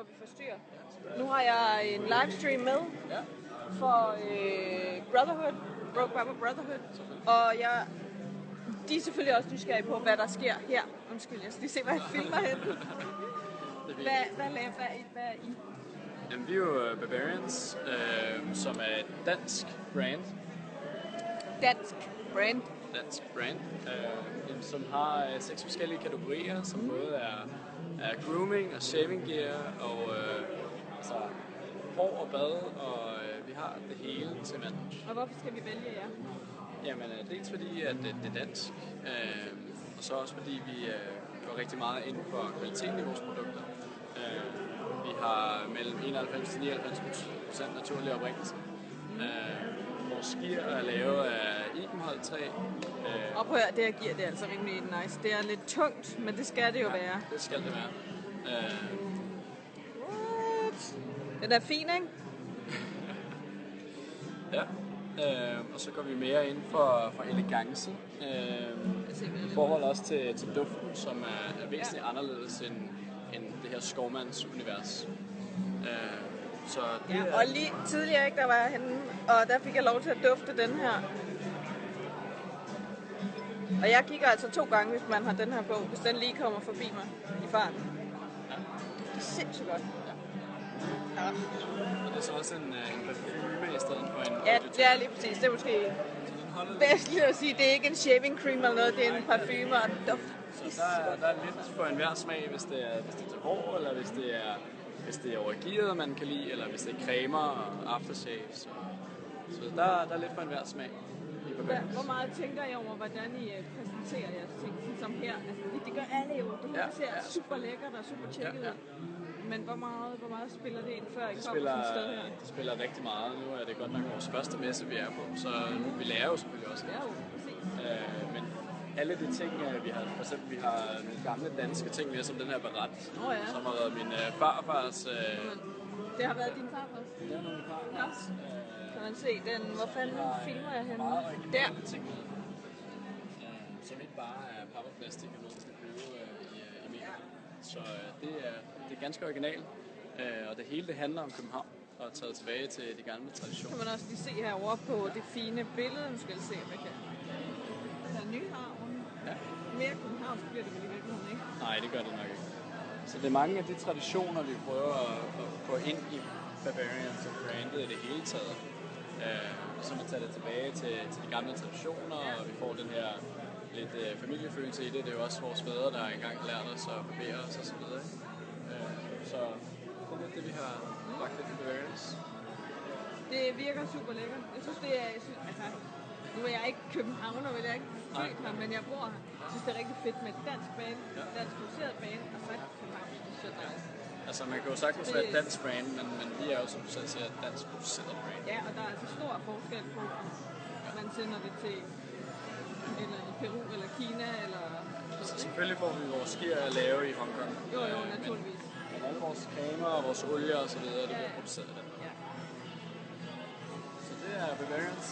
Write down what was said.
slipper vi for styr. Nu har jeg en livestream med for Brotherhood, Broke Brotherhood, og de er selvfølgelig også nysgerrige på, hvad der sker her. Undskyld, jeg skal lige se, hvad jeg filmer henne. Hvad er I? Jamen, vi er jo Barbarians, som er et dansk brand. Dansk brand, som har 6 forskellige kategorier, som både er grooming og shaving gear, og altså hår og bad, og vi har det hele til manden. Og hvorfor skal vi vælge jer? Jamen, dels fordi, at det er dansk, og så også fordi vi går rigtig meget ind for kvaliteten i vores produkter. Vi har mellem 91-99% naturlig oprindelse. Vores gear er lavet af ibenholdtræ. Og prøv at det her gear, det er altså rimelig nice. Det er lidt tungt, men det skal det jo være. Det skal det være. What? Den er fin, ikke? Ja. Og så går vi mere ind for elegance. I forhold også til duften, som er væsentligt anderledes end det her skovmands univers. Så det ja, og lige tidligere, ikke, der var jeg henne, og der fik jeg lov til at dufte den her. Og jeg kigger altså 2 gange, hvis man har den her på, hvis den lige kommer forbi mig i farten. Ja. Det er sindssygt godt. Ja. Og det er så også en parfume i stedet for en... Ja, det er lige præcis. Det er måske bedst lige at sige, det er ikke en shaving cream eller noget, det er en parfume og en duft. Så der er lidt for enhver smag, hvis det er til hår, eller hvis det er overgearet, man kan lide, eller hvis det er cremer og aftershave. Så der er lidt for enhver smag. Hvor meget tænker I over, hvordan I præsenterer jeres ting, som her? Altså, det gør alle jo. Det hele ser super lækkert og super tjekket ud. Men hvor meget spiller det ind, før I kommer til et sted her? Det spiller rigtig meget. Nu er det godt nok vores første messe, vi er på, så vi lærer jo selvfølgelig også. Ja, jo, præcis. Men alle de ting, vi har, for eksempel vi har nogle gamle danske ting med, som den her barat, som har været min farfars... Det har været din farfars? Det har været min farfars. Kan man se den? Hvor fanden filmer jeg henne? Der! Ting med, som ikke bare er papirplastik og noget, man skal købe i mere. Så det er ganske originalt, og det hele det handler om København og er taget tilbage til de gamle traditioner. Kan man også lige se herovre på det fine billede, nu skal jeg se, hvad kan. Der er Nyhavn. Ja. Mere københavnsk bliver det vel i virkeligheden, ikke? Nej, det gør det nok ikke. Så det er mange af de traditioner, vi prøver at få ind i Barbarians og brandet i det hele taget. Som at tage det tilbage til de gamle traditioner, og vi får den her lidt familiefølelse i det. Det er jo også vores fædre, der engang har lært os at barbere os og så videre. Så det er lidt det, vi har lagt lidt i Barbarians. Det virker super lækkert. Jeg synes, altså, nu er jeg ikke københavner, vil jeg ikke født her, men jeg bor her. Jeg synes, det er rigtig fedt med et dansk band, dansk produceret band, og så København. Det synes jeg nice. Altså, man kan jo sagtens være et dansk brand, men vi er jo, som du selv siger, et dansk produceret brand. Ja, og der er altså stor forskel på, om man sender det til eller i Peru eller Kina, eller... Altså, selvfølgelig får vi vores gear at lave i Hongkong. Jo, naturligvis. Men alle vores cremer og vores olier og så videre, det bliver produceret i Danmark. Ja. Så det er Barbarians.